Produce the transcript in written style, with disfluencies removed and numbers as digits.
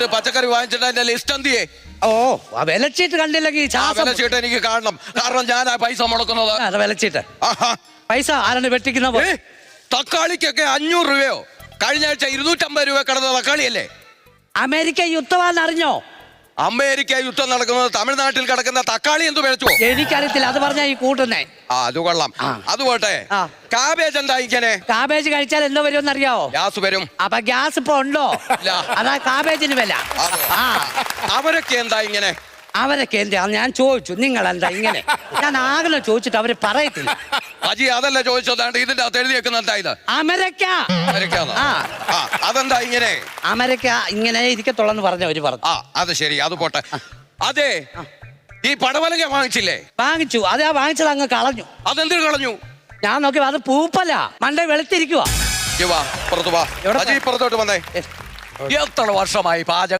പച്ചക്കറി വാങ്ങിച്ചിട്ട് അതിന്റെ ലിസ്റ്റ് എന്തിയേ? ഓ ആ വിലച്ചീട്ട് കണ്ടില്ലെങ്കിൽ വിലച്ചീട്ട് എനിക്ക് കാണണം. കാരണം ഞാൻ ആ പൈസ മുടക്കുന്നത്. വിലച്ചീട്ട് പൈസ ആരാണ് വെട്ടിക്കുന്ന? തക്കാളിക്കൊക്കെ 500 രൂപയോ? കഴിഞ്ഞ ആഴ്ച 250 രൂപ കിടന്ന തക്കാളിയല്ലേ? അമേരിക്ക യുദ്ധമാണെന്ന് അറിഞ്ഞോ? അമേരിക്ക യുദ്ധം നടക്കുന്നത് തമിഴ്നാട്ടിൽ കിടക്കുന്ന തക്കാളി എന്ത് മേടിച്ചോ? എനിക്കറിയത്തില്ല, അത് പറഞ്ഞാ ഈ കൂട്ടുന്നേ. അത് കൊള്ളാം. അതുപോട്ടെ, കാബേജ് എന്താ ഇങ്ങനെ? കാബേജ് കഴിച്ചാൽ എന്തോ വരുമെന്ന് അറിയാവോ? ഗ്യാസ് വരും. അപ്പൊ ഗ്യാസ് ഇപ്പൊ ഉണ്ടോ? അതാ കാബേജിന് വില. അവരൊക്കെ എന്താ ഇങ്ങനെ? അവരൊക്കെ എന്താ ഞാൻ ചോദിച്ചു, നിങ്ങൾ എന്താ ഇങ്ങനെ? ഞാൻ ആകെ ചോദിച്ചിട്ട് അവര് പറയത്തില്ല. അജി അതല്ല ചോദിച്ചതാണ്ട് ഇതിന്റെ അകത്ത് എഴുതിയേക്കുന്ന എന്താ ഇത്? അമേരിക്ക. അതെന്താ ഇങ്ങനെ? അമേരിക്ക ഇങ്ങനെ ഇരിക്കത്തുള്ളെന്ന് പറഞ്ഞവര് പറഞ്ഞു. അത് ശരി, അത് പോട്ടെ. അതെ, ഈ പടവലങ്ങ വാങ്ങിച്ചില്ലേ? വാങ്ങിച്ചു. അതെ, വാങ്ങിച്ചത് അങ്ങ് കളഞ്ഞു. അതെന്തിനു കളഞ്ഞു? ഞാൻ നോക്കി അത് പൂപ്പല്ല, മണ്ടേ വെളുത്തിരിക്കുവാ. പുറത്തോട്ട് വന്നേ. എത്ര വർഷമായി പാചകം?